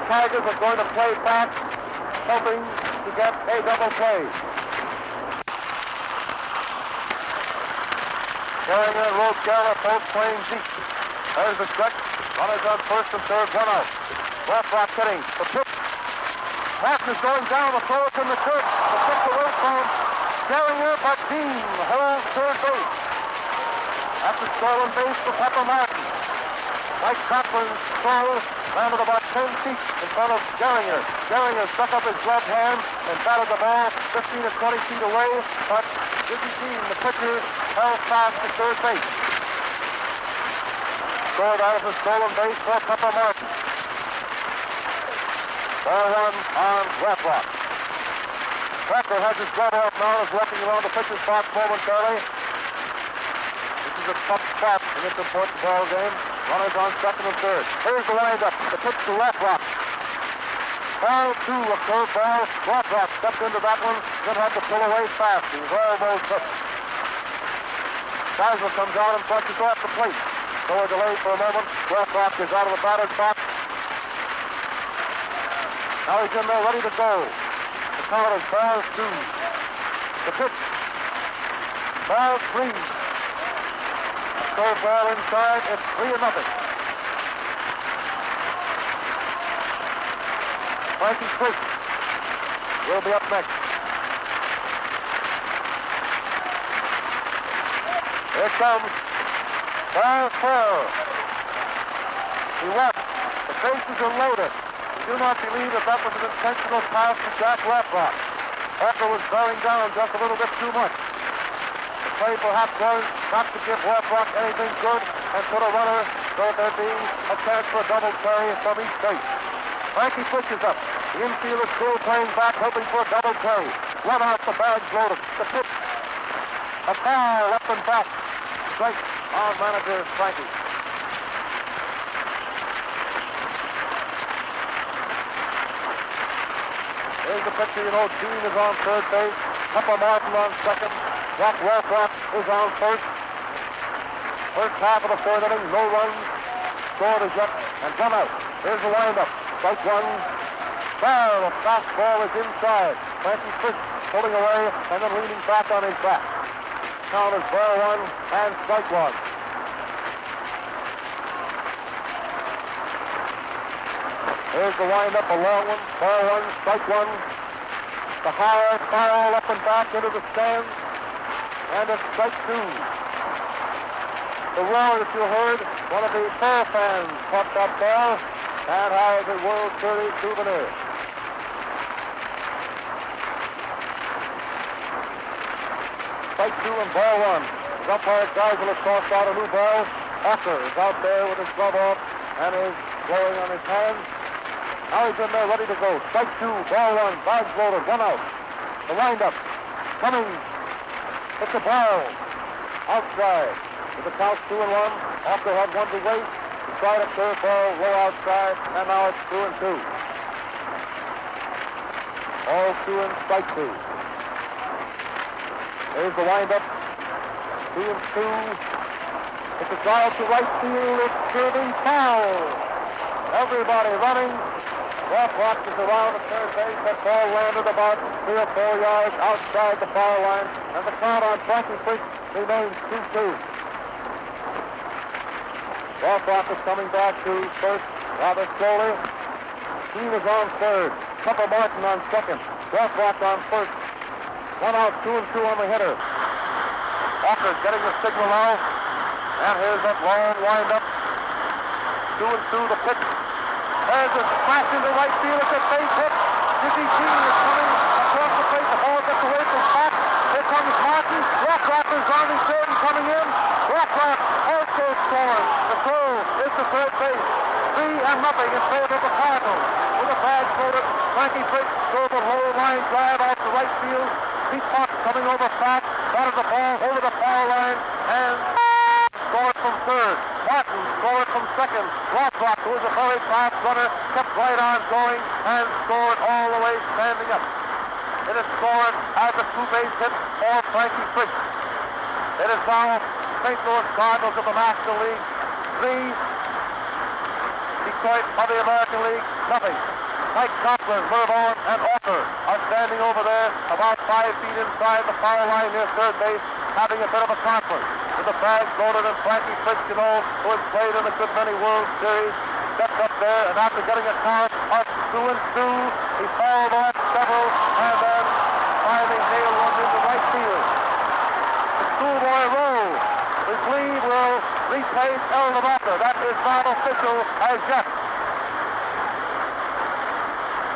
Tigers are going to play back, hoping to get a double play. Going in, Rose Geller, both playing deep. There's the stretch. Runners on first and third, one out. Left rock hitting. The pitch. Patton is going down. The throw is in the dirt. The pitch away from Geringer, but Dean holds third base. That's a stolen base for Pepper Martin. Mike Kaplan's throw landed about 10 feet in front of Geringer. Geringer stuck up his gloved hand and batted the ball 15 or 20 feet away, but Dizzy Dean, the pitcher, held fast to third base. Scored out of the stolen base for Pepper Martin. Ball one on Rothrock. Pepper has his glove off now, is walking around the pitcher's box momentarily. This is a tough spot in this important ball game. Runners on second and third. Here's the windup. The pitch to Rothrock. Ball two, a curve ball. Rothrock stepped into that one, then had to pull away fast. He was almost hit. Seisler comes out and punches off the plate. So a delay for a moment. Rothrock is out of the batter's box. Now he's in there ready to go. The count is ball two. The pitch. Ball three. Curve ball inside. It's 3-0. Frankie Frisch will be up next. Here comes ball four. He left. The bases are loaded. We do not believe that that was an intentional pass to Jack Rothrock. Parker was bearing down just a little bit too much. The play perhaps was not to give Rothrock anything good and put a runner so there be a chance for a double play from each base. Frankie Frisch is up. The infield is still playing back, hoping for a double play. Run out, the bag's loaded. The pitch. A foul up and back. Strike on manager Frankie. Here's the pitcher, you know, Dean is on third base. Pepper Martin on second. Jack Rothrock is on first. First half of the third inning, no runs. Scored is up and one out. Here's the windup. Strike one. Foul. The fastball is inside. Frankie Frisch pulling away and then leaning back on his back. Count is ball one and strike one. Here's the windup, a long one. Ball one, strike one. The high foul up and back into the stands. And it's strike two. The roar that you heard, one of the Pearl fans caught that ball and has a World Series souvenir. Strike two and ball one. Umpire Geisel has tossed out a new ball. Acker is out there with his glove off and is blowing on his hands. Now he's in there ready to go. Strike two, ball one, bags loaded, one out. The windup coming. It's a ball. Outside. With the count 2-1. Acker had one to wait. He tried a curve ball, low outside, and now it's 2-2. All two and strike two. Here's the windup. 2-2. It's a drive to right field. It's serving foul. Everybody running. Rothrock is around the third base. That ball landed about 3 or 4 yards outside the foul line. And the count on Frankie Frisch remains 2-2. Rothrock is coming back to first rather slowly. Dean is on third. Pepper Martin on second. Rothrock on first. One out, 2-2 on the hitter. Walker getting the signal now. And here's that long windup. 2-2 the pitch. There's a smash into right field. It's a base hit. Dizzy Dean is coming across the plate. The ball gets away from back. Here comes Martin. Rothrock is on his third and coming in. Rothrock also scored. The throw is to third base. 3-0 in favor of the Cardinals. With a bag loaded, Frankie Frisch drove a low line drive out to right field. Pete Fox coming over fast, batted the ball over the foul line, and scored from third. Martin scored from second. Rothrock, who was a very fast runner, kept right on going and scored all the way standing up. It is scored as a two-base hit for Frankie Frisch. It is now St. Louis Cardinals of the National League 3, Detroit of the American League 0. Mike Coughlin, Merv Owen, and Walker are standing over there about 5 feet inside the foul line near third base, having a bit of a conference. With the bags loaded, and Frankie Fritz, who has played in a good many World Series, stepped up there, and after getting a count of 2 and 2, he fouled off several, and then finally nailed one into right field. The schoolboy roll, we believe, will replace El Navaca. That is not official as yet.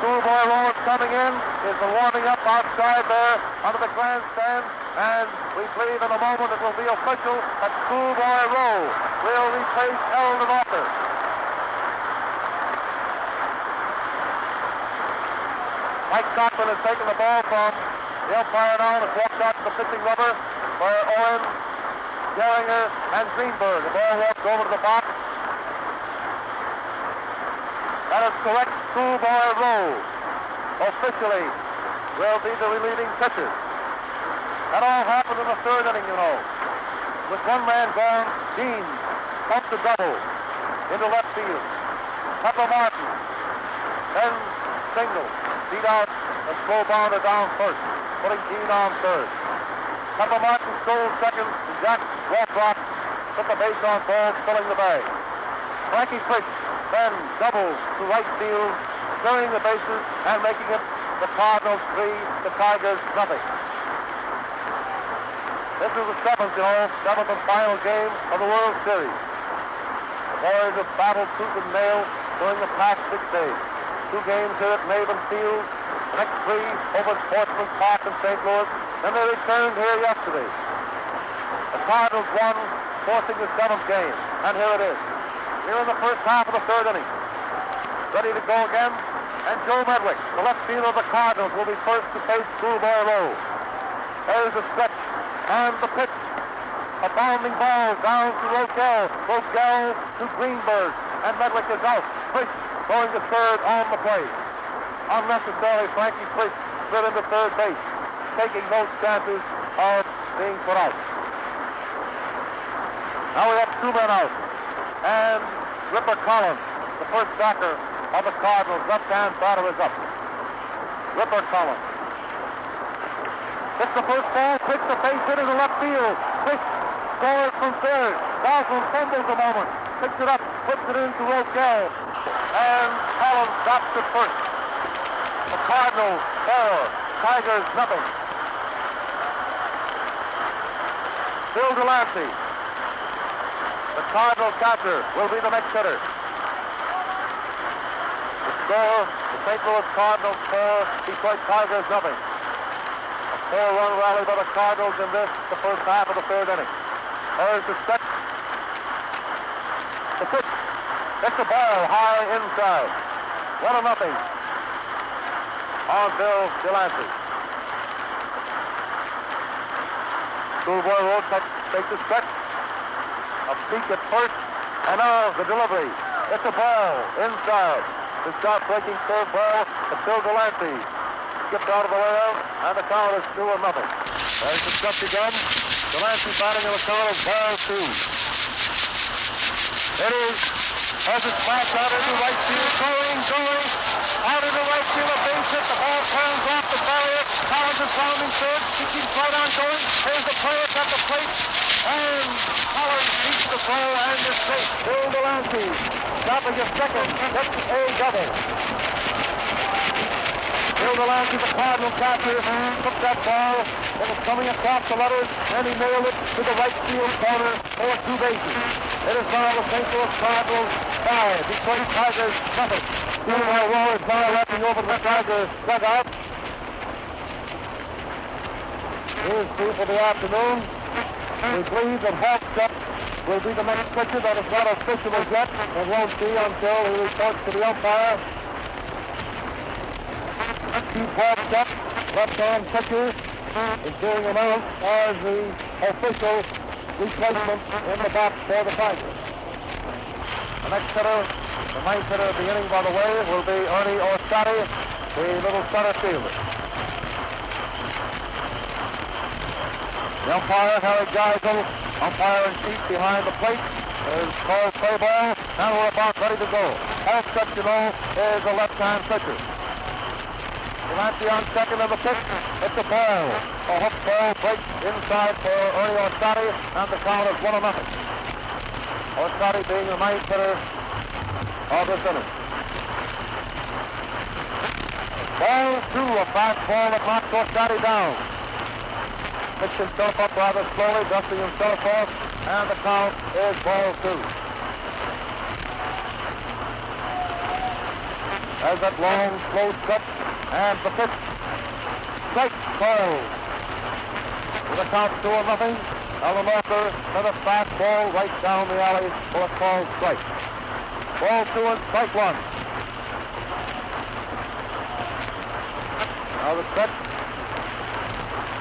Schoolboy roll is coming in, is warming up outside there under the grandstand, and we believe in a moment it will be official that Schoolboy roll will replace El Navaca. Mike Coughlin has taken the ball from the umpire now and has walked out to the pitching rubber for Owen, Gehringer, and Greenberg. The ball walks over to the box. That is correct. Schoolboy roll officially will be the relieving pitcher. That all happened in the third inning, With one man gone, Dean pumped a double into left field. Pepper Martin then single, beat out and slow bounder down first, putting Dean on third. Pepper Martin stole second, and Jack Rothrock took the base on balls, filling the bag. Frankie Fritz then doubles to right field, clearing the bases and making it the Cardinals 3, the Tigers nothing. This is the seventh and final game of the World Series. The boys have battled tooth and nail during the past 6 days. 2 games here at Maven Field, the next 3 over at Sportsman Park in St. Louis, then they returned here yesterday. The Cardinals won, forcing the 7th game, and here it is. Here in the first half of the third inning. Ready to go again, and Joe Medwick, the left fielder of the Cardinals, will be first to face Schoolboy roll. There's the stretch, and the pitch. A bounding ball down to Rogel. Rogel to Greenberg, and Medwick is out. Fritz going to third on the play. Unnecessarily, Frankie Fritz slid into third base, taking no chances of being put out. Now we have 2 men out. And Ripper Collins, the first backer of the Cardinals, left-hand batter is up. Ripper Collins. Hits the first ball, picks the base hit into left field. Fritz scores from third. Boswell fumbles a moment, picks it up, puts it into Rogel, and Collins drops it first. The Cardinals 4, Tigers nothing. Bill Delancey, the Cardinal catcher, will be the next hitter. The score, the St. Louis Cardinals 4, Detroit Tigers nothing. A 4-run rally by the Cardinals in this, the first half of the third inning. There's the stretch. The pitch. It's a ball high inside. 1-0 on Bill Delancey. Schoolboy roll takes the stretch. A peek at first, and now the delivery. It's a ball inside. The shot-breaking third ball to Bill Delancey. Skipped out of the way of, and the count is 2-0. There's the stretch again. Delancey batting in the count of ball 2. It is as it smashed out into right field, going, out into right field, a base hit, the ball turns off the barrier, Collins is rounding third, he keeps right on going, here's the player at the plate, and Collins beats the throw and is safe. Bill Delancey stopping a second, hits a double. Bill Delancey, the Cardinal catcher, took that ball, it was coming across the letters, and he nailed it to the right field corner for 2 bases. It is now the St. Louis Cardinals 5, Detroit Tigers nothing. Schoolboy roll is now wrapping over the Tigers dugout. Here's 2 for the afternoon. We believe that Hawkstep will be the next pitcher. That is not official as yet and won't be until he reports to the umpire. Keith Hawkstep, left-hand pitcher, is being announced as the official replacement in the box for the Tigers. The next hitter, the 9th hitter of the inning, by the way, will be Ernie Orsatti, the little center fielder. The umpire, Harry Geisel, umpire in chief behind the plate, is called play ball, and we're about ready to go. Elstep, you know, is a left-hand pitcher. Delancey on second of the pitch. It's a ball. A hook ball breaks inside for Ernie Orsatti, and the count is 1-0. Orsatti being the ninth hitter of this inning. Ball 2, a fastball that knocks Orsatti down. Pitched himself up rather slowly, dusting himself off, and the count is ball 2. There's that long, slow stretch, and the pitch. Strike, ball. With a count 2-0, Alan Walker with a fastball right down the alley for a called strike. Ball 2 and strike 1. Now the stretch.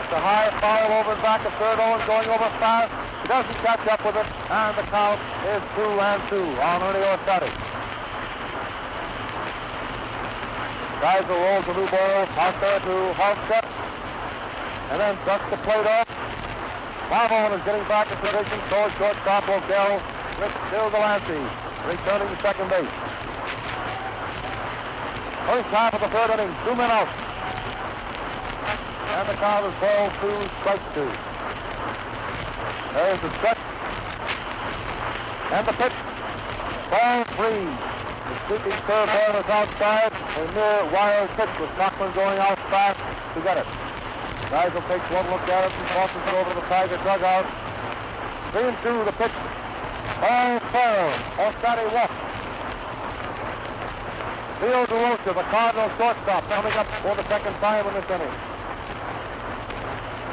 It's a high foul over and back of third. Owen going over fast. He doesn't catch up with it, and the count is 2-2 on Ernie Orsatti. Geiser rolls the new ball out there to Halstead, and then ducks the plate off. Bob Owen is getting back in position towards shortstop O'Gell with Bill Delancey returning to second base. First half of the third inning, 2 men out. And the count is ball 2, strike 2. There's the stretch. And the pitch. Ball 3. The sweeping curveball is outside. A near wild pitch with Cochran going out fast to get it. Guys will take one look at it and tosses it over to the Tiger dugout. 3-2 the pitch. Ball 4. Orsatti walks. Leo DeRocha, the Cardinals shortstop, coming up for the second time in this inning.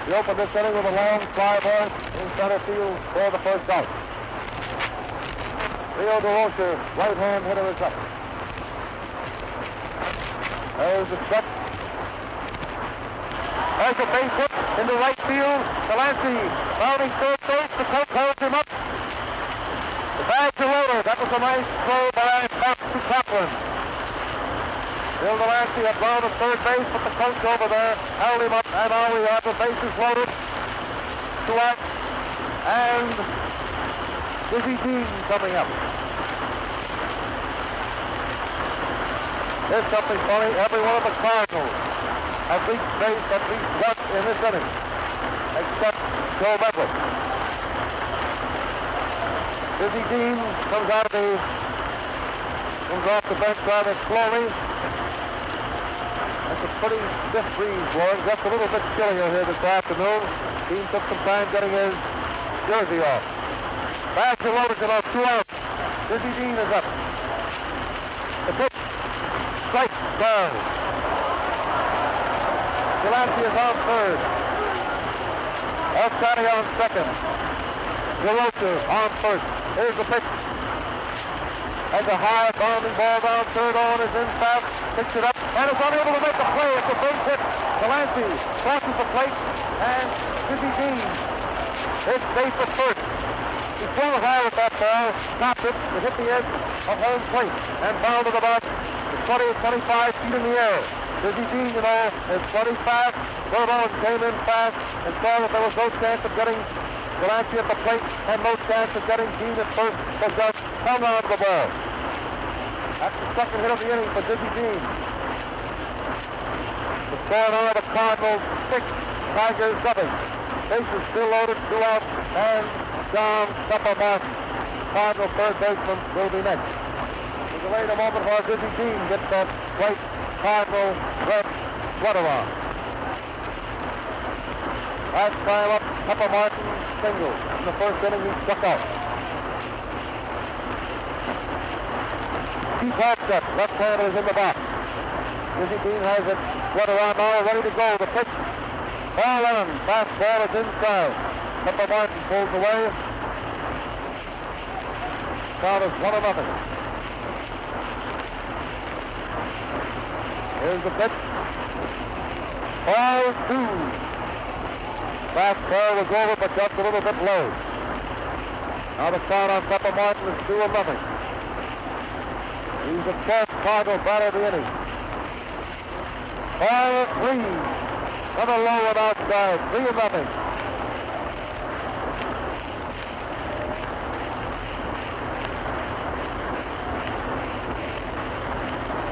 He opened this inning with a long fly ball in center field for the first out. Leo DeRocha, right-hand hitter, is up. There's the stretch. There's a base hit into right field. Delancey rounding third base. The coach holds him up. The bags are loaded. That was a nice throw by back to Cochran. Bill Delancey had blown to third base, but the coach over there held him up, and now we have the bases loaded. 2 out, and Dizzy Dean coming up. Here's something funny. Every one of the Cardinals has reached base at least once in this inning, except Joe Medley. Dizzy Dean comes off the bench rather slowly. It's a pretty stiff breeze blowing, just a little bit chillier here this afternoon. Dean took some time getting his jersey off. Bags are loaded to those 2 outs. Dizzy Dean is up. The pitch. Strike down. Delancey is on third. Orsatti on second. DeRocha on first. Here's the pitch. Has a high bounding ball down third. Owen is in fast. Picks it up and is unable to make a play. It's a base hit. Delancey crosses the plate, and Dizzy Dean is safe at first. He swung high with that ball, stopped it, to hit the edge of home plate, and bounded about 20 or 25 feet in the air. Dizzy Dean, you know, is 25. Bert Owen came in fast and saw that there was no chance of getting Delancey at the plate and no chance of getting Dean at first, but just hung on to the ball. That's the second hit of the inning for Dizzy Dean. The score now, the Cardinals 6, Tigers 7. Bases still loaded, 2 outs, and John Supper Martin, Cardinal third baseman, will be next. We'll delay a moment while Dizzy Dean gets that white Cardinal red sweater on. Last time up, Supper Martin single. In the first inning, he struck out. Keith Halstead, left-hander, is in the box. Dizzy Dean has it sweater on now, ready to go. The pitch. Ball on. Fastball is inside. Supper Martin pulls away. Count is 1-0. Here's the pitch. Ball 2. Fastball was over, but just a little bit low. Now the count on Supper Martin is 2-0. He's the 12th Cardinal batter of the inning. Ball 3. Another low and outside. 3-0.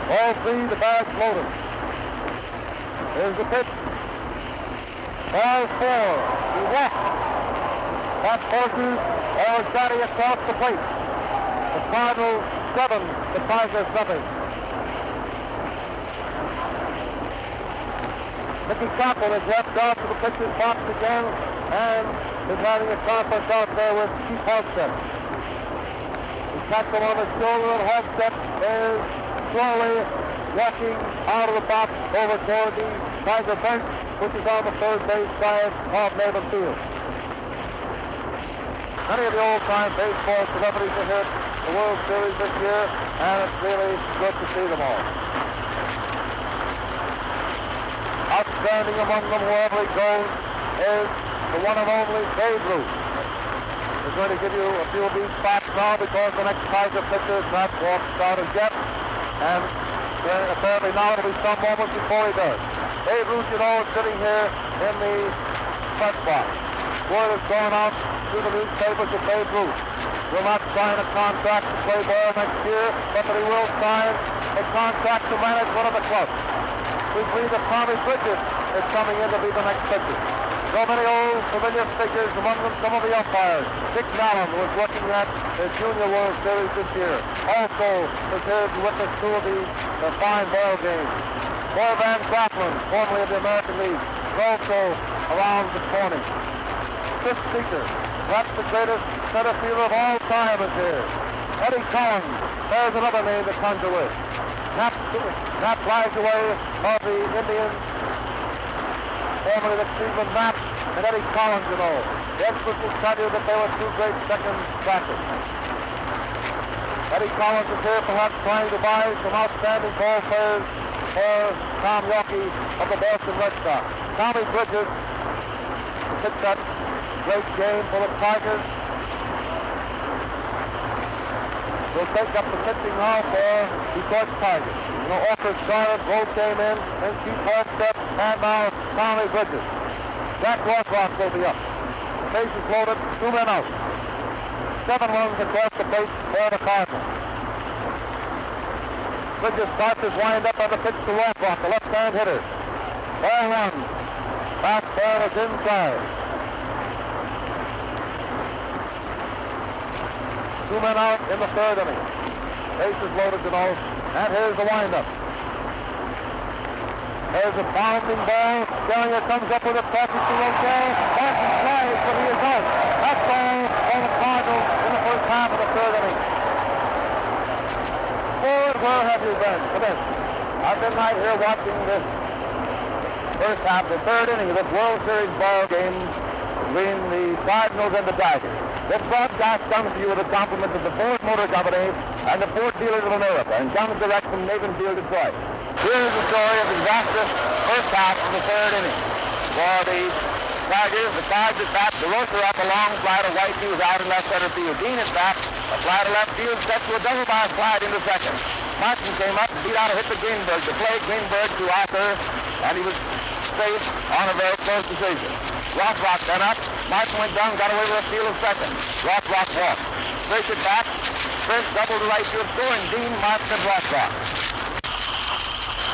All three, the bags loaded. Here's the pitch. Ball 4. He walks. That forces Johnny across the plate. The Cardinals 7, the Tigers nothing. Mickey Cochran is left off to the pitcher's box again and is having a conference out there with Chief Halstead. He taps him on the shoulder, and Halstead is slowly walking out of the box over toward the Tiger bench, which is on the third base side of Maven Field. Many of the old-time baseball celebrities are here at the World Series this year, and it's really good to see them all. Outstanding among them, wherever he goes, is the one and only Babe Ruth. We're going to give you a few of these spots now because the next Tiger pitcher is not walked out as yet, and apparently now it'll be some moments before he does. Babe Ruth, you know, is sitting here in the press box. Word has gone out to the newspapers that Babe Ruth will not sign a contract to play ball next year, but that he will sign a contract to manage one of the clubs. We believe that Tommy Bridges is coming in to be the next pitcher. So many old familiar figures, among them some of the umpires. Dick Allen was looking at the Junior World Series this year. Also was here to witness two of the fine ball games. Boy Van Claflin, formerly of the American League, is also around this morning. Chris Seeker, perhaps the greatest center fielder of all time, is here. Eddie Collins, there's another name to conjure with. Knapp flies away of the Indians, formerly the Cleveland Knapp, and Eddie Collins, you know. The experts will tell you that they were two great second batters. Eddie Collins is here perhaps trying to buy some outstanding ball players for Tom Yawkey of the Boston Red Sox. Tommy Bridges hit that great game for the Tigers. Will take up the pitching now for Detroit Tigers. You know, Walker started, Rose came in, and Chief Halstead, and now Tommy Bridges. Jack Rothrock will be up. The base is loaded, 2 men out. 7 runs across the base for the Cardinals. Bridges starts his wind-up on the pitch to Rothrock, the left-hand hitter. Ball 1. Fastball is inside. 2 men out in the third inning. Bases loaded, you know, and here's the windup. There's a bounding ball. Gallagher comes up with a catch to Rotel. Martin slides, but he is out. That ball on the Cardinals in the first half of the third inning. Ford, where have you been? Come in. I've been right here watching this first half, the third inning of this World Series ball game between the Cardinals and the Tigers. This broadcast comes to you with a compliment of the Ford Motor Company and the Ford dealers of America, and comes direct from Maven Field, Detroit. Here's the story of the disastrous first half of the third inning. For the Tigers, the Cards at bat, the Rocher up a long fly to White, he was out in left center field. Dean at bat, a fly to left field, set to a double by slide into second. Martin came up and beat out a hit to Greenberg. To play Greenberg to Arthur, and he was safe on a very close decision. Rothrock then up. Martin went down, got away with a steal of second. Rothrock walked. Fish it back. Fish double to right field, scoring Dean, Martin, and Rothrock.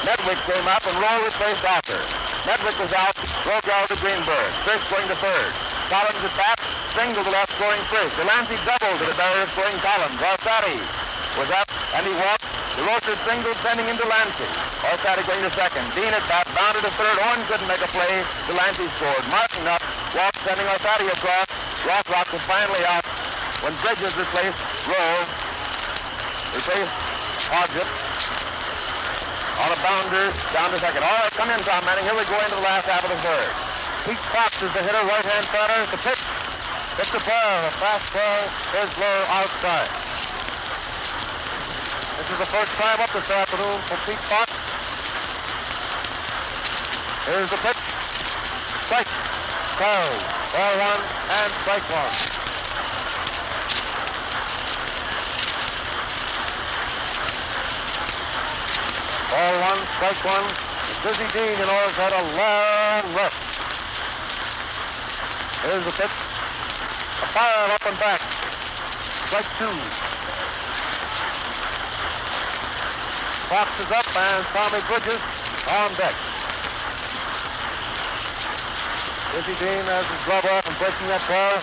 Nedwick came up, and Rowe replaced Arthur. Nedwick was out. Rowe got to Greenberg. Fish going to third. Collins at bat. Single to left, scoring Fish. Delancey doubled to the barrier, scoring Collins. Orsatti was up, and he walked. The Rocher single sending into Delancey. Orsatti going to second. Dean at bat, bounded to third. Horn couldn't make a play. Delancey scored. Martin up, walked, sending Orsatti across. Rothrock was finally out when Bridges replaced Rowe. Replaced Hodgett on a bounder down to second. All right, come in, Tom Manning. Here we go into the last half of the third. Pete Fox is the hitter, right-hand corner. The pitch. It's the ball. The fastball is low outside. This is the first time up this afternoon for Pete Fox. Here's the pitch. Strike. Called. Ball 1 and strike 1. Ball 1, strike 1. Dizzy Dean, you know, has had a long rest. Here's the pitch. A fire up and back. Strike 2. Fox is up, and Tommy Bridges on deck. Dizzy Dean has his glove off and breaking that ball.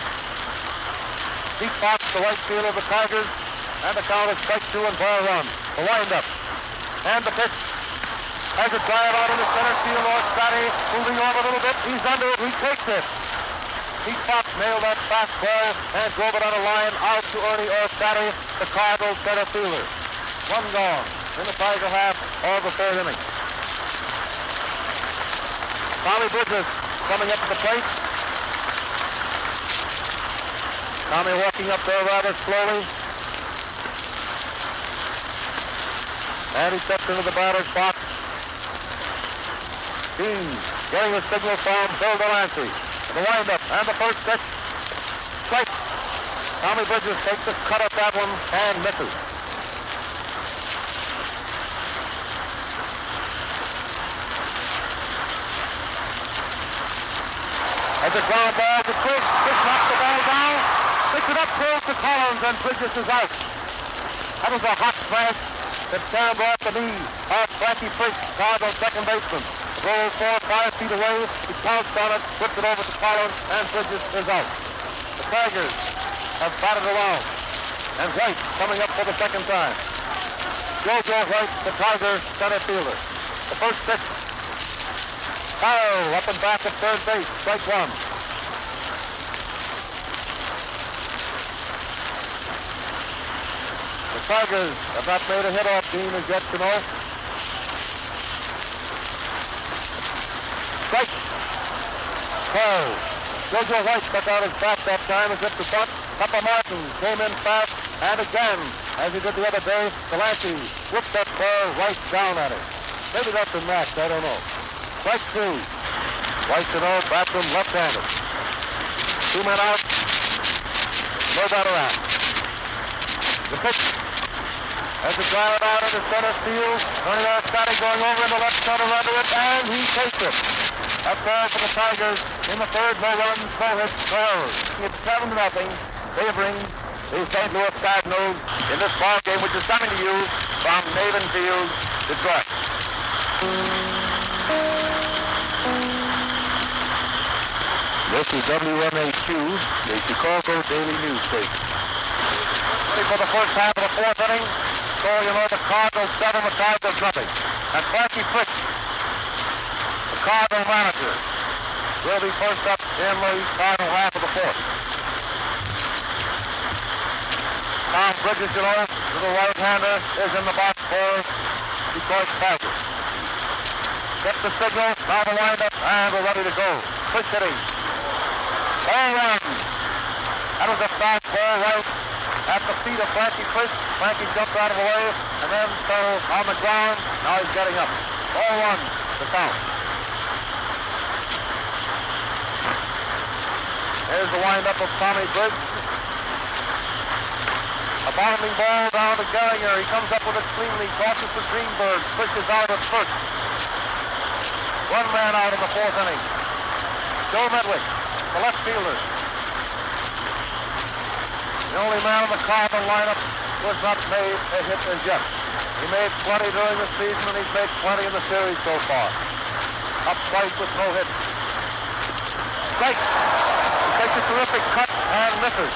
Pete Fox, the right fielder of the Tigers, and the count is strike 2 and ball 1. The windup and the pitch. Has a drive out in the center field. Orstati moving on a little bit. He's under it. He takes it. Pete Fox nailed that fastball and drove it on a line out to Ernie Orstati, the Cardinals center fielder. One gone in the Tiger half of the third inning. Tommy Bridges coming up to the plate. Tommy walking up there rather slowly. And he steps into the batter's box. Dean getting a signal from Bill Delancey. The windup and the first pitch. Strike. Tommy Bridges takes a cut at that one and misses. As a ground ball to Chris. Chris knocks the ball down. Picks it up close to Collins, and Bridges is out. That was a hot smash that turned off the knee of Frankie Frisch, Cardinals second baseman. Rolled 4 or 5 feet away. He pounced on it, flipped it over to Collins, and Bridges is out. The Tigers have batted around. And White coming up for the second time. Jojo White, the Tigers center fielder. The first pitch. Foul up and back at third base. Strike 1. The Tigers have not made a hit off Dean as yet, you know. Strike. Foul. Jojo White stuck out his bat that time and hit the front. Papa Martin came in fast, and again, as he did the other day, Delancey whipped that ball right down at him. Maybe that's a match, I don't know. Strike 2. White, you know, bats him left-handed. 2 men out. No batter out. The pitch. As the drive out into center field. Ernie Orstati going over in the left center under it, and he takes it. That's all for the Tigers in the third. No runs, no hits, no errors. It's 7-0, favoring the St. Louis Cardinals in this ball game, which is coming to you from Maven Field, Detroit. This is WMAQ, the Chicago Daily News Station. For the first half of the fourth inning, so you know the Cardinals 7, the Tigers nothing. And Frankie Frisch, the Cardinal manager, will be first up in the final half of the fourth. Tom Bridges, you know, the right-hander, is in the box for Detroit Tigers. Gets the signal, now the windup, and we're ready to go. Frisch hitting. Ball 1. That was a fastball right at the feet of Frankie Frisch. Frankie jumped out of the way and then fell on the ground. Now he's getting up. Ball 1 to count. There's the windup of Tommy Bridges. A bounding ball down to Gallagher. He comes up with it cleanly, crosses to Greenberg, pushes out at first. 1 man out in the fourth inning. Joe Medwick, the left fielder. The only man in the Cardinal lineup who has not made a hit as yet. He made plenty during the season, and he's made plenty in the series so far. Up twice with no hit. Strike. He takes a terrific cut and misses.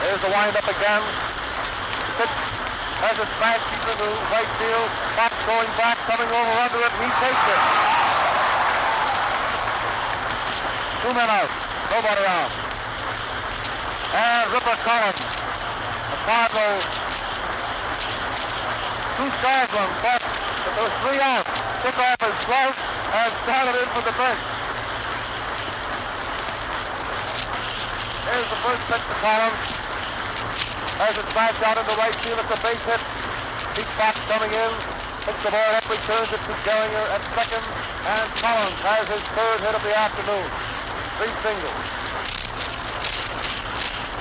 There's the windup again. Pitch has a smash to the right field. Fox going back, coming over under it, and he takes it. 2 men out. Nobody around. And Ripper Collins, the Cardinals, 2 strikes on, but there was 3 out. Took off his glove and started in for the bench. There's the first pitch to Collins. As it smashed out into right field, it's a base hit. Pete Fox coming in, picks the ball up, returns it to Gallagher at second, and Collins has his 3rd hit of the afternoon. 3 singles.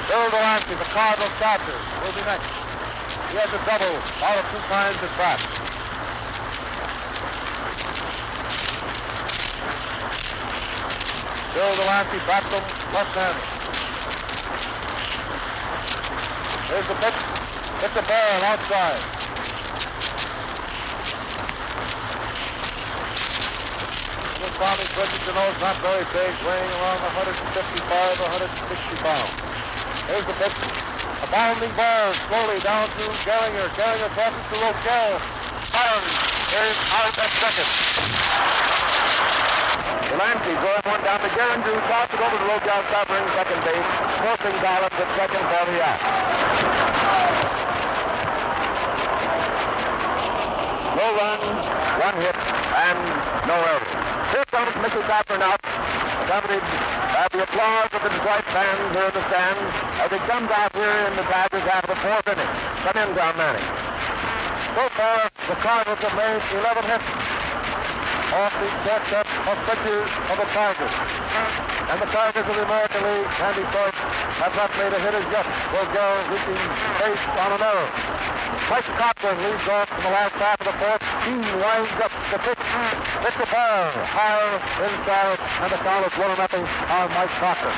Bill Delancey, the Cardinal catcher, will be next. He has a double out of 2 times at bat. Bill Delancey bats him left-handed. There's the pitch. Hits the barrel outside. This Bobby Bridgerton is not very big, weighing around 155, 160 pounds. Here's the pitch. A bounding ball slowly down to Geringer. Geringer passes to Rochelle. Barnes is out at second. Delancey throwing one down to Geringer, who tosses it over to Rochelle, covering second base, forcing Dallas at second for the out. No runs, one hit, and no errors. Here comes Mrs. Saffron out, accompanied by the applause of the Detroit fans here in the stands as he comes out here in the Tigers after the fourth inning. Come in, John Manning. So far, the Cardinals have made 11 hits off the quartet of pitchers of the Tigers. And the Tigers of the American League and Detroit have not made a hit as yet. Rogel reaching base on an error. Mike Cochran leads off in the last half of the fourth. He winds up the pitch. Hits the ball higher inside, and the count is 1-0 on Mike Cochran.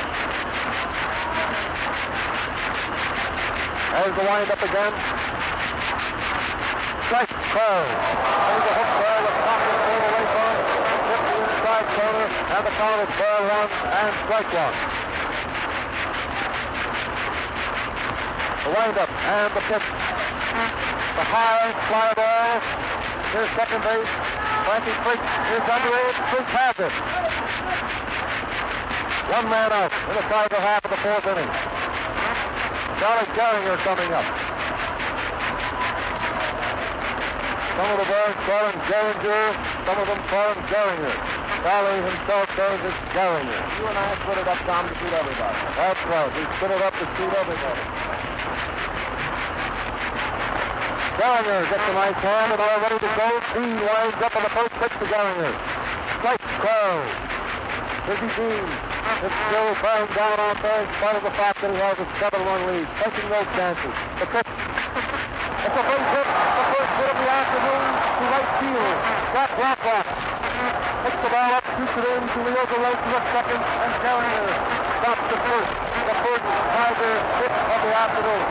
There's the wind-up again. Strike Crow. There's a hook ball that Cochran pulled away from. Hit the inside corner, and the count is ball one and strike one. The wind-up and the pitch. The high fly ball. Here's second base. Frankie Frick is under it. Frick has it. One man out in the final half of the fourth inning. Charlie Geringer coming up. Some of the birds call him Geringer. Some of them call him Geringer. Charlie himself says it's Geringer. You and I split it up, Tom, to suit everybody. That's right. We split it up to suit everybody. Geringer gets a nice hand and all ready to go. Dean winds up on the first pitch to Geringer. Strike Crow. Dizzy Dean is still bearing down on there in spite of the fact that he has a 7-1 lead. Taking no chances. The pitch. It's a big hit. The first hit of the afternoon to right field. Jack Blacklock picks the ball up, shoots it in to the overlation of second, and Geringer stops the first. The first Tiger hit of the afternoon.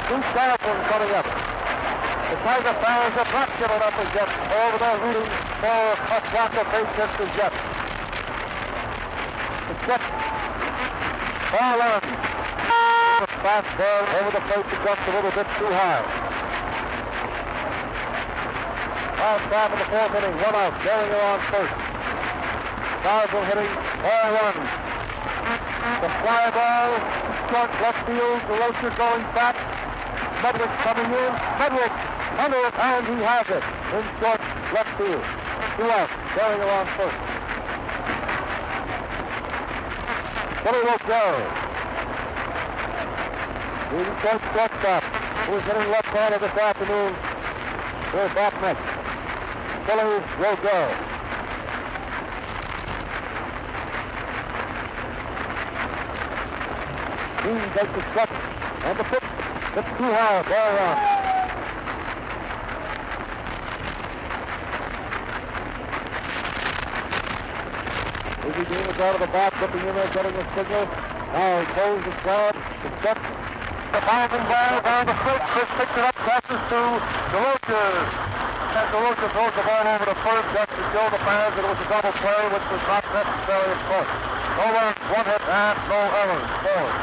Bruce Donaldson coming up. The Tiger fans have not given up as yet over their rooting for a Blanca base hit as yet. The set. Ball on. The fastball over the plate is just a little bit too high. Last half of the fourth inning, one out. Geringer on first. Donaldson hitting ball one. The fly ball, short left field. The Rocher going back. Medwick coming in. Medwick under it, and he has it in short left field. 2 out. Geringer on first. Billy Rocher. The Detroit shortstop, who is hitting left-handed this afternoon, will bat next. Billy Rocher. Dean takes the stretch, and the pitch. It's too high. Ball one. Dizzy Dean is out of the box, looking in there, getting a signal. Now he pulls the slab. The step. The bouncing ball down the plate. Chris picks it up, passes to DeRocher. And DeRocher throws the ball over to first just to show the fans that it was a double play, which was not necessary, of course. No runs, one hit, and no errors. Forward.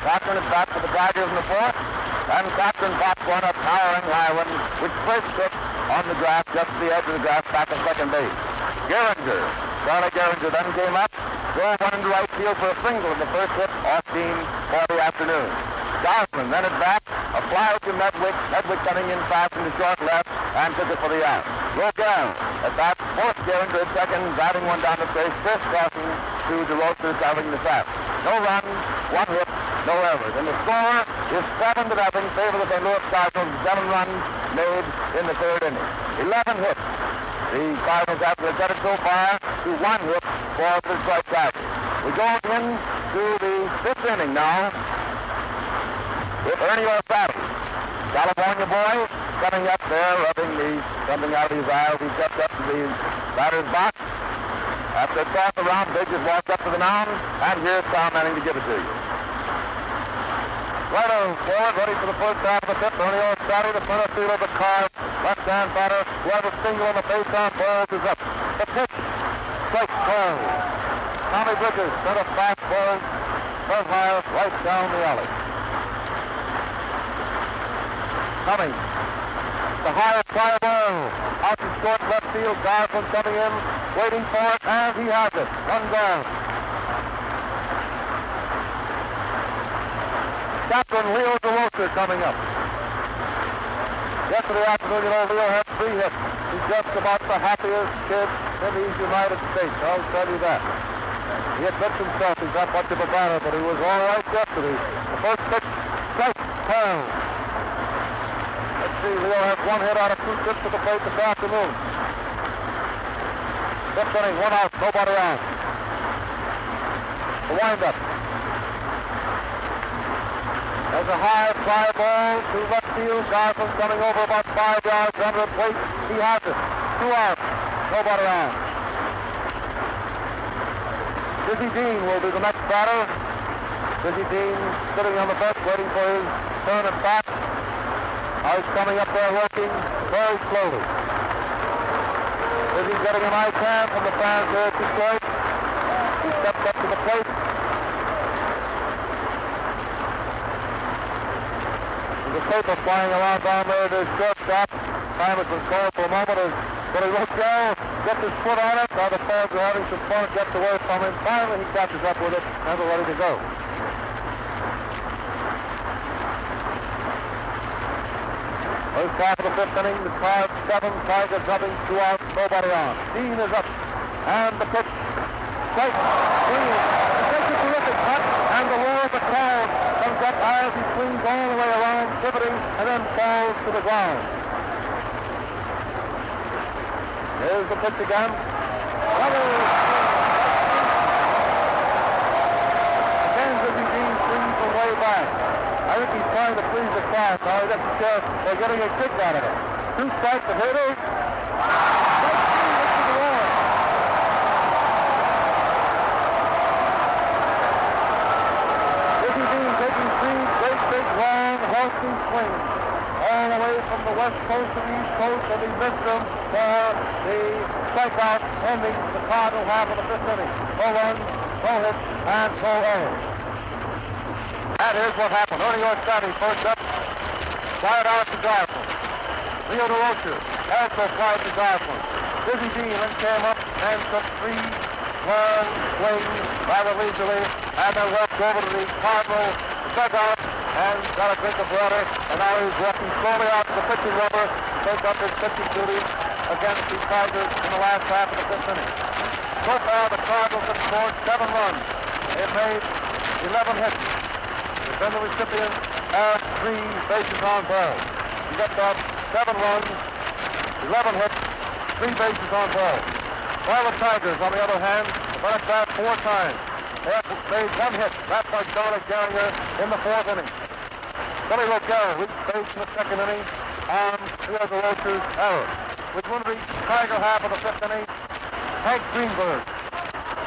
Cochran is back for the Tigers in the fourth, and Cochran pops one up, towering high one, which first hit on the grass, just to the edge of the grass, back in second base. Geringer, Charlie Geringer then came up, drove one into right field for a single in the first hit off Dean for the afternoon. Darwin then at bat, a fly to Medwick, Medwick coming in fast into short left, and took it for the out. Rogel at bat, fourth Geringer at second, batting one down the face, fifth crossing to DeRocher covering the sack. No runs, one hit, no errors. And the score is 7-0 in favor of the St. Louis Cardinals. 7 runs made in the third inning. 11 hits. The Cardinals have presented so far to 1 hit for the Detroit Tigers. We go into the fifth inning now with Ernie Orfatti, California boy, coming up there, rubbing something out of his eye as he steps up to the batter's box. After a toss around, Biggs has walked up to the mound, and here's Tom Manning to give it to you. Right on forward, ready for the first half of the fifth. Ernie O'Sally, the center fielder, the Card, left-hand batter, who has a single on the face-off, balls is up. The pitch, strike call. Tommy Bridges sent a fastball, front high, right down the alley. Coming. The high fly ball. Out to short left field. Garfin coming in, waiting for it, and he has it. One down. Captain Leo DeRocher coming up. Yesterday afternoon, you know, Leo had 3 hits. He's just about the happiest kid in these United States. I'll tell you that. He admits himself he's not much of a batter, but he was all right yesterday. The first pitch, strike, down. Let's see, Leo has 1 hit out of 2 trips to the plate this afternoon. Fifth inning, 1 out, nobody on. The windup. There's a high fly ball to left field. Garfin coming over about 5 yards under the plate. He has it. 2 out, nobody on. Dizzy Dean will be the next batter. Dizzy Dean sitting on the bench waiting for his turn at bat. He's coming up there working very slowly. Dizzy's getting an eye can from the fans there at Detroit. He steps up to the plate. There's a paper flying around down there at his shortstop. Time has been called for a moment. But he looks down, gets his foot on it. Now the fans are having some fun, gets away from him. Finally, he catches up with it, and they're ready to go. First half of the fifth inning, the Cards 7, Tigers nothing, 2 out, nobody on. Dean is up, and the pitch. Strike, Dean takes a terrific cut, and the roar of the crowd comes up as he swings all the way around, pivoting, and then falls to the ground. Here's the pitch again. Again, Dizzy Dean swings from way back. I think he's trying to please the crowd. Now he doesn't care. They're getting a kick out of it. 2 strikes, the hitter. Dizzy Dean taking 3 great, big, long, healthy swings all the way from the west coast to the east coast, and he missed them for the strikeout ending the Cardinal half of the fifth inning. No runs, no hits, and no errors. And here's what happened. Ernie O'Sally first up, fired out to Garfin. Leo DeRocher also fired to Garfin. Dizzy Dean then came up and took 3 long swings rather leisurely, and then walked over to the Cardinal dugout and got a drink of water, and now he's walking slowly out to the pitching rubber to take up his pitching duties against the Tigers in the last half of the fifth inning. So far, the Cardinals have scored 7 runs. They've made 11 hits. They've been the recipient of 3 bases on balls. You get that 7 runs, 11 hits, 3 bases on balls. While the Tigers, on the other hand, have run it back 4 times. They have made 1 hit. That's by Charlie Gallagher in the 4th inning. Billy Locaro reached base in the 2nd inning on Leo DeRocher's error. With one of the Tiger half of the 5th inning, Hank Greenberg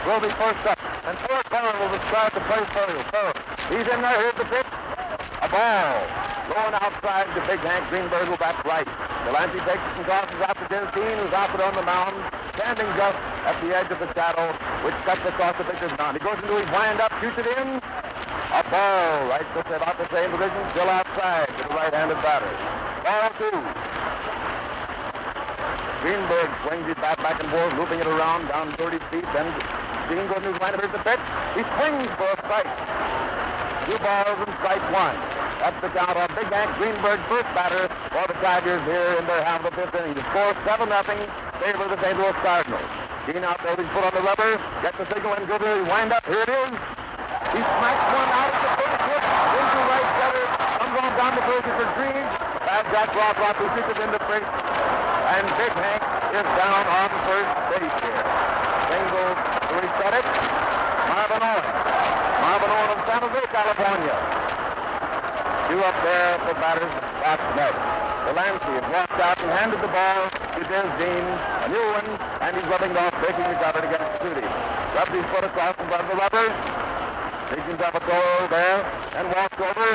will be first up. And Ford Barron will describe the play for you. So, he's in there. Here's the pitch. A ball. Going outside to big Hank Greenberg, who bats right. Delancey takes it and tosses out to Dean, who's out there on the mound, standing just at the edge of the shadow, which cuts across the pitcher's mound. He goes into his wind-up, shoots it in. A ball, right just about the same position, still outside to the right-handed batter. Ball 2. Greenberg swings his bat back and forth, looping it around down 30 feet. Then Dean goes into his wind-up, here's the pitch. He swings for a strike. 2 balls and strike 1. That's the count on Big Hank Greenberg, first batter for the Tigers here in their half of the 5th inning. The score 7-0, favor the St. Louis Cardinals. Dean out there with his foot on the rubber, gets the signal and goes to his wind-up. Here it is. He smacks one out at the first hit into right center. Comes on down the bridge for Green. Bad Jack Rothrock, who shoots it into first. And Big Hank is down on first base here. Single to reset it. Marvin Owen. Marvin Owen of San Jose, California. 2 up there for batters. That's net. Delancey has walked out and handed the ball to Des Dean, a new one, and he's rubbing it off, breaking the cover against Judy. Rubs his foot across in front of the rubbers, takes himself a throw there, and walks over,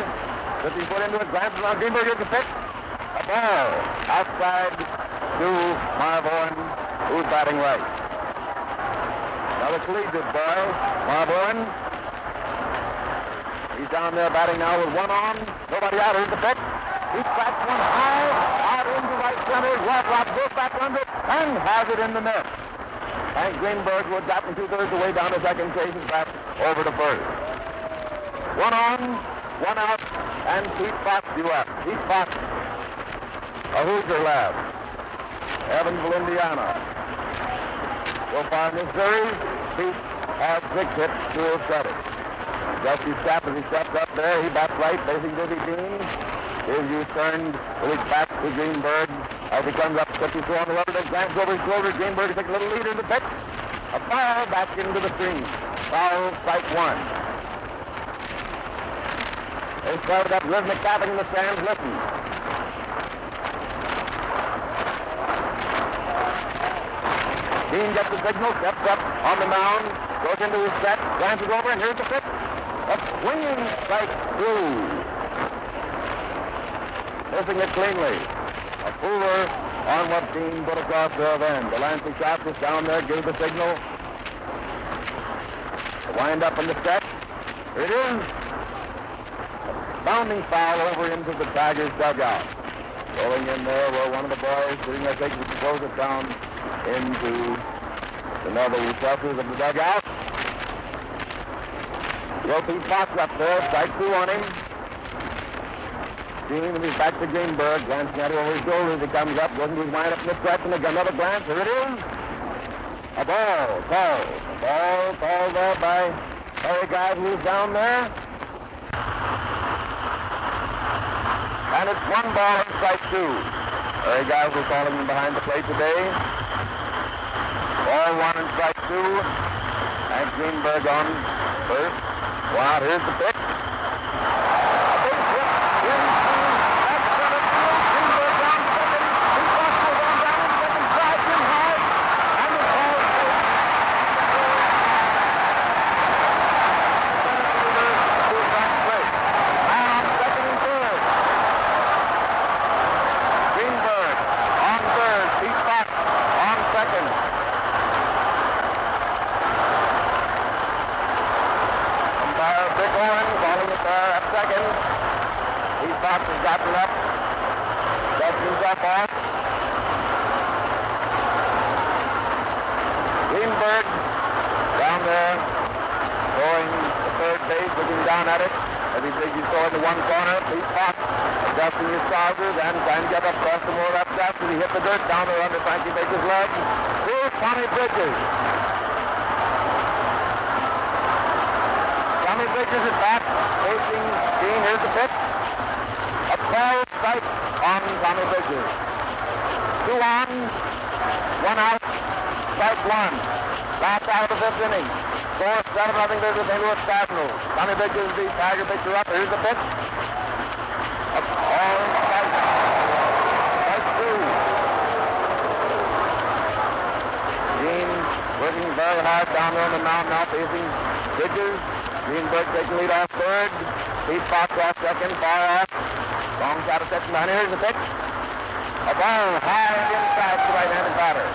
puts his foot into it, glances on Greenberg at the pick. A ball outside to Marv Owen, who's batting right. Another collegiate boy, Marv Owen. He's down there batting now with one on. Nobody out. Here's the pitch. He cracks one high, out into right center. Rock goes back under it and has it in the net. And Greenberg, who had gotten 2/3 the way down to second, chases back over to first. One on, one out, and Pete Fox due up. Pete Fox, a Hoosier lad, Evansville, Indiana. So far in this series, Pete has 6 hits to his credit. Dusty Stapp, as he steps up there, he bats right, facing Dizzy Dean. His view turned with his back to Greenberg. As he comes up, 52 on the rubber, then glances over his shoulder. Greenberg takes a little lead in the pitch. A foul back into the stream. Foul, strike one. They started that rhythmic tapping in the stands. Listen. Dean gets the signal, steps up on the mound, goes into his set, glances over, and here's the pitch. A swinging strike through. Missing it cleanly. A fooler on what Dean put across there then. Delancey shot was down there, gave the signal. The wind up in the set. Here it is. A bounding foul over into the Tigers' dugout. Rolling in there where one of the boys sitting there takes it, throws it down into the level recesses of the dugout. Pete Fox up there, strike 2 on him. Dean with his back to Greenberg, glancing at it over his shoulder as he comes up, goes into his wind up in the stretch, and another glance. Here it is. A ball called. A ball called there by Harry Giles, who's down there. And it's 1 ball and strike 2. Harry Giles will call him behind the plate today. Ball 1 and strike 2. And Greenberg on first. Wow, here's the pitch. A big hit in left center field. Greenberg down second. He crosses the run down in second. Drives in hard. And the ball is safe. Who's back straight. Man on second and third. Greenberg on third. Pete Fox on second. Rick Owen calling it there at second. Pete Fox has gotten up. Gets himself off. Greenberg down there, going to third base, looking down at it. As he thinks he's going to one corner. Pete Fox adjusting his trousers and trying to get up across the more left side. He hit the dirt down there under Frankie Baker's leg. Here's Tommy Bridges. Tommy Bridges is back, facing Dean. Here's the pitch. A 12 strike on Tommy Bridges. 2 on, 1 out, strike 1. Last out of the 5th inning. 4-7-0 to the St. Louis Cardinals. Tommy Bridges, the Tiger pitcher up. Here's the pitch. A ball and strike. Strike 2. Dean working very hard down there on the mound now, facing Bridges. Greenberg taking lead off third. Pete Fox off second, far off. Long shot of second down. Here's the pitch. A ball high inside the right-handed batter.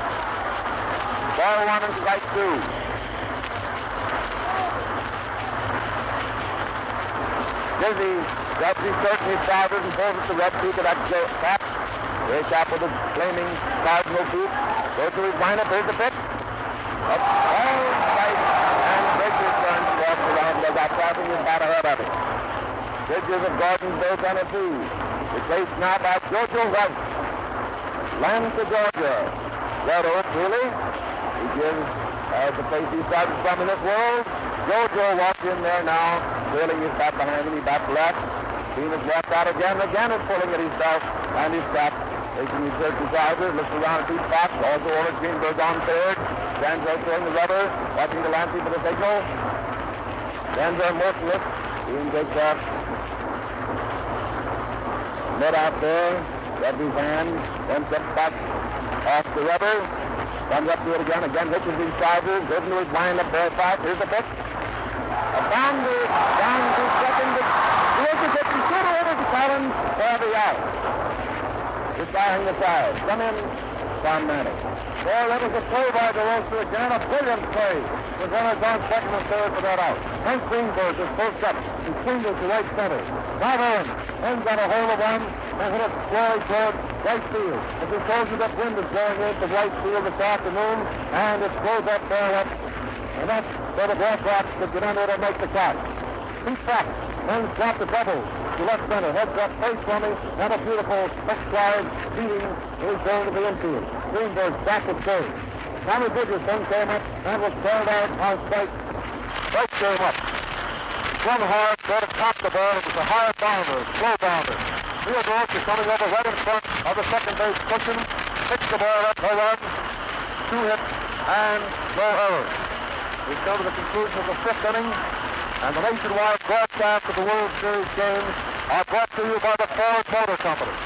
Ball 1 and strike 2. Dizzy grabs his shirt and his trousers and pulls at the red peak of that cap. Gray cap with a flaming Cardinal peak. Goes to his lineup. Here's the pitch. A ball strike. Bridges turns to walk around the dugout, passing his bat ahead of him. Bridges of Gordonsville, Tennessee. Replaced now by Jojo Rice. Atlanta, Georgia. Red Oak, really? He gives, as the place he started from in this world. Jojo walks in there now, trailing his bat behind him. He bats left. Dean has walked out again. Again is pulling at his belt and his strap. Taking his shirt and trousers, looks around at Pete Fox. Also over Greenberg on third. Stands out throwing the rubber, watching Delancey for the signal. Stands there motionless. Dean takes off. Net out there. Rubs his hand, then steps back off the rubber. Comes up to it again. Again hitches his trousers. Goes into his wind-up ball fight. Here's the pitch. A bounder down to second. Here's the pitch. He's thrown over to Collins for the out. Just behind the side. Come in, Tom Manning. Well, that was a play by DeRosa again. A brilliant play. With runners on second and third for that out. Hank Greenberg is post up. He swings it to right center. Bob Owens ends on a hole of one and hit it squarely toward right field. As we told you, that wind is blowing into right field this afternoon, and it blows up there up. And that's where the Blackhawks could get under it and make the catch. Pete Fox then dropped the double to left center. Heads up, face running, and a beautiful hook slide beating is going to the infield. Greenberg back at third. Tommy Bridges then came up and was called out on strike. Strike came up. Swung hard, tried to top the ball. It was a high bounder, slow bounder. Theodore is coming over right in front of the second base cushion. Picks the ball up, no runs, 2 hits, and no errors. We come to the conclusion of the 5th inning, and the nationwide broadcast of the World Series games are brought to you by the Ford Motor Company.